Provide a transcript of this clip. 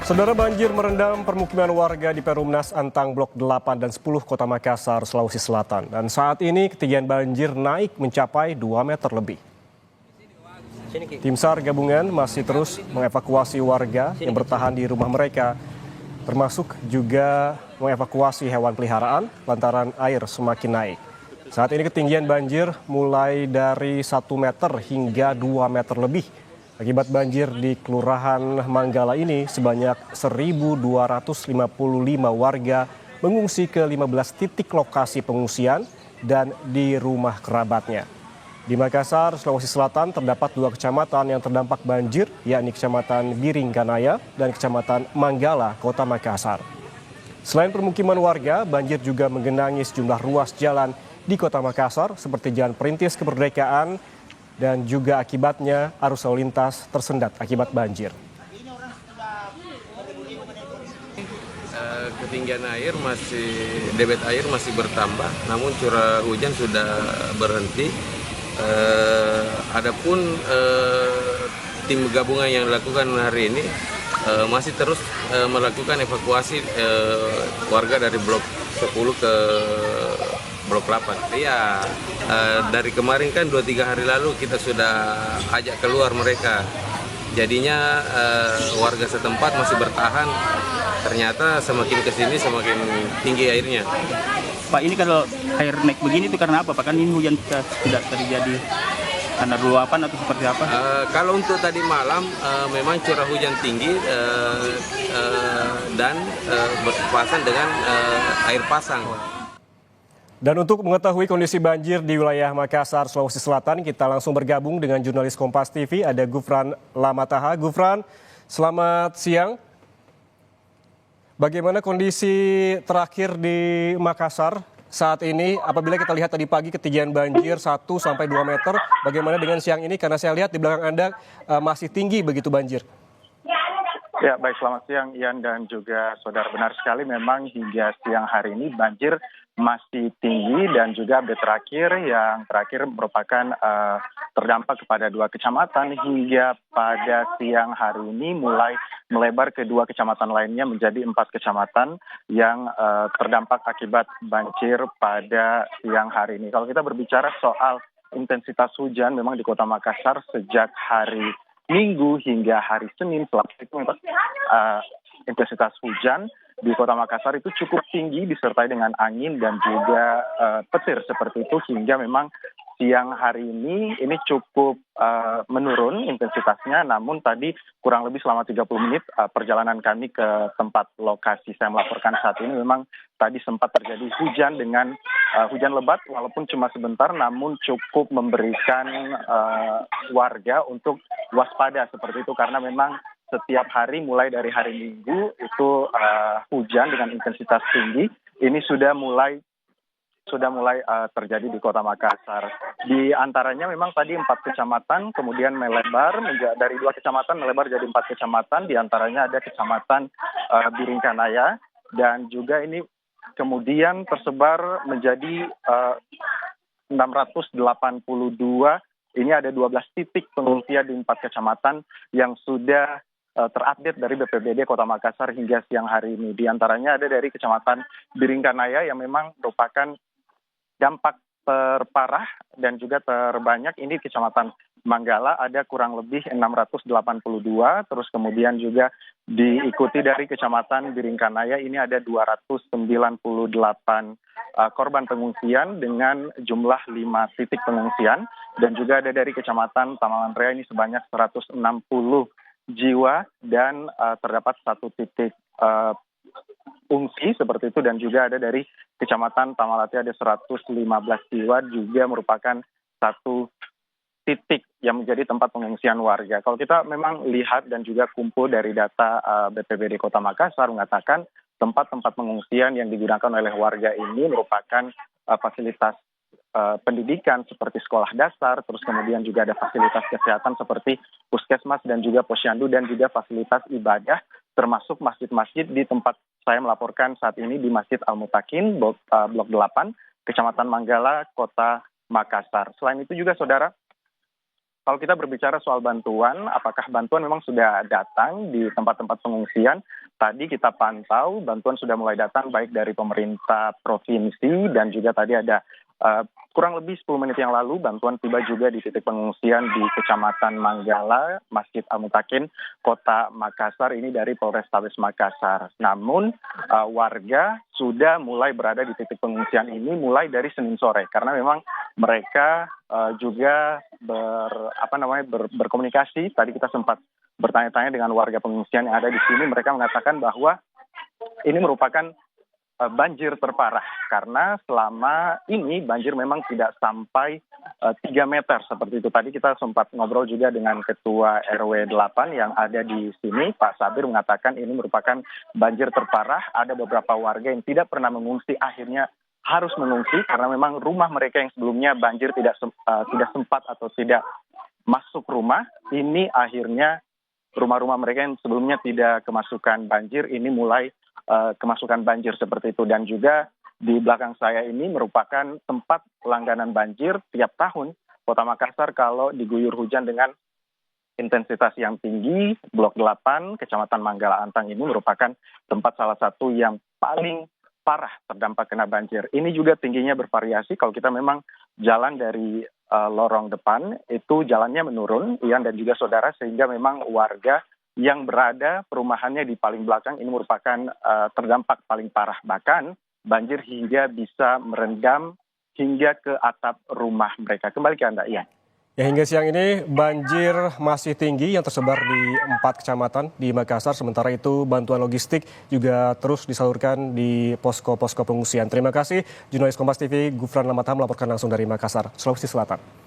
Saudara, banjir merendam permukiman warga di Perumnas Antang Blok 8 dan 10 Kota Makassar, Sulawesi Selatan. Dan saat ini ketinggian banjir naik mencapai 2 meter lebih. Tim SAR gabungan masih terus mengevakuasi warga yang bertahan di rumah mereka, termasuk juga mengevakuasi hewan peliharaan lantaran air semakin naik. Saat ini ketinggian banjir mulai dari 1 meter hingga 2 meter lebih. Akibat banjir di Kelurahan Manggala ini, sebanyak 1.255 warga mengungsi ke 15 titik lokasi pengungsian dan di rumah kerabatnya. Di Makassar, Sulawesi Selatan terdapat 2 kecamatan yang terdampak banjir, yakni Kecamatan Biringkanaya dan Kecamatan Manggala, Kota Makassar. Selain permukiman warga, banjir juga menggenangi sejumlah ruas jalan di Kota Makassar seperti Jalan Perintis Kemerdekaan, dan juga akibatnya arus lalu lintas tersendat akibat banjir. Ketinggian air debit air masih bertambah, namun curah hujan sudah berhenti. Adapun tim gabungan yang dilakukan hari ini masih terus melakukan evakuasi warga dari blok 10 ke blok 8. Iya, dari kemarin kan 2-3 hari lalu kita sudah ajak keluar mereka. Jadinya warga setempat masih bertahan. Ternyata semakin kesini semakin tinggi airnya. Pak, ini kalau air naik begini itu karena apa Pak? Kan ini hujan tidak terjadi karena luapan atau seperti apa? Kalau untuk tadi malam memang curah hujan tinggi dan berpapasan dengan air pasang. Dan untuk mengetahui kondisi banjir di wilayah Makassar, Sulawesi Selatan, kita langsung bergabung dengan jurnalis Kompas TV, ada Gufran Lamataha. Gufran, selamat siang. Bagaimana kondisi terakhir di Makassar saat ini? Apabila kita lihat tadi pagi ketinggian banjir 1-2 meter, bagaimana dengan siang ini? Karena saya lihat di belakang Anda masih tinggi begitu banjir. Ya, baik, selamat siang Ian dan juga saudara. Benar sekali, memang hingga siang hari ini banjir masih tinggi dan juga update yang terakhir merupakan terdampak kepada 2 kecamatan hingga pada siang hari ini mulai melebar ke 2 kecamatan lainnya menjadi 4 kecamatan yang terdampak akibat banjir pada siang hari ini. Kalau kita berbicara soal intensitas hujan, memang di Kota Makassar sejak hari Minggu hingga hari Senin selama itu intensitas hujan di Kota Makassar itu cukup tinggi disertai dengan angin dan juga petir seperti itu, hingga memang siang hari ini cukup menurun intensitasnya. Namun tadi kurang lebih selama 30 menit perjalanan kami ke tempat lokasi saya melaporkan saat ini, memang tadi sempat terjadi hujan dengan hujan lebat walaupun cuma sebentar, namun cukup memberikan warga untuk waspada seperti itu, karena memang setiap hari mulai dari hari Minggu itu hujan dengan intensitas tinggi ini sudah mulai terjadi di Kota Makassar. Di antaranya memang tadi 4 kecamatan kemudian melebar dari 2 kecamatan melebar jadi 4 kecamatan. Di antaranya ada Kecamatan Biringkanaya, dan juga ini kemudian tersebar menjadi 682. Ini ada 12 titik pengungsian di 4 kecamatan yang sudah terupdate dari BPBD Kota Makassar hingga siang hari ini. Di antaranya ada dari Kecamatan Biringkanaya yang memang merupakan dampak terparah dan juga terbanyak. Ini Kecamatan Manggala ada kurang lebih 682, terus kemudian juga diikuti dari Kecamatan Biringkanaya ini ada 298 korban pengungsian dengan jumlah 5 titik pengungsian, dan juga ada dari Kecamatan Tamalan Raya ini sebanyak 160 jiwa dan terdapat 1 titik fungsi seperti itu, dan juga ada dari Kecamatan Tamalate ada 115 jiwa juga merupakan 1 titik yang menjadi tempat pengungsian warga. Kalau kita memang lihat dan juga kumpul dari data BPBD Kota Makassar mengatakan tempat-tempat pengungsian yang digunakan oleh warga ini merupakan fasilitas pendidikan seperti sekolah dasar, terus kemudian juga ada fasilitas kesehatan seperti puskesmas dan juga posyandu, dan juga fasilitas ibadah termasuk masjid-masjid di tempat saya melaporkan saat ini di Masjid Al-Mutakin, Blok 8, Kecamatan Manggala, Kota Makassar. Selain itu juga saudara, kalau kita berbicara soal bantuan, apakah bantuan memang sudah datang di tempat-tempat pengungsian? Tadi kita pantau bantuan sudah mulai datang baik dari pemerintah provinsi dan juga tadi ada kurang lebih 10 menit yang lalu bantuan tiba juga di titik pengungsian di Kecamatan Manggala, Masjid Al-Mutakin, Kota Makassar, ini dari Polrestabes Makassar. Namun warga sudah mulai berada di titik pengungsian ini mulai dari Senin sore karena memang mereka juga berkomunikasi. Tadi kita sempat bertanya-tanya dengan warga pengungsian yang ada di sini, mereka mengatakan bahwa ini merupakan banjir terparah karena selama ini banjir memang tidak sampai 3 meter seperti itu. Tadi kita sempat ngobrol juga dengan Ketua RW 8 yang ada di sini, Pak Sabir, mengatakan ini merupakan banjir terparah. Ada beberapa warga yang tidak pernah mengungsi akhirnya harus mengungsi karena memang rumah mereka yang sebelumnya banjir tidak sempat atau tidak masuk rumah, ini akhirnya rumah-rumah mereka yang sebelumnya tidak kemasukan banjir ini mulai kemasukan banjir seperti itu. Dan juga di belakang saya ini merupakan tempat langganan banjir tiap tahun Kota Makassar kalau diguyur hujan dengan intensitas yang tinggi. Blok 8 Kecamatan Manggala Antang ini merupakan tempat salah satu yang paling parah terdampak kena banjir. Ini juga tingginya bervariasi. Kalau kita memang jalan dari lorong depan itu jalannya menurun, Ian dan juga saudara, sehingga memang warga yang berada perumahannya di paling belakang ini merupakan terdampak paling parah. Bahkan banjir hingga bisa merendam hingga ke atap rumah mereka. Kembali ke Anda, Ian. Ya, hingga siang ini banjir masih tinggi yang tersebar di 4 kecamatan di Makassar. Sementara itu bantuan logistik juga terus disalurkan di posko-posko pengungsian. Terima kasih jurnalis Kompas TV Gufran Lamatha melaporkan langsung dari Makassar, Sulawesi Selatan.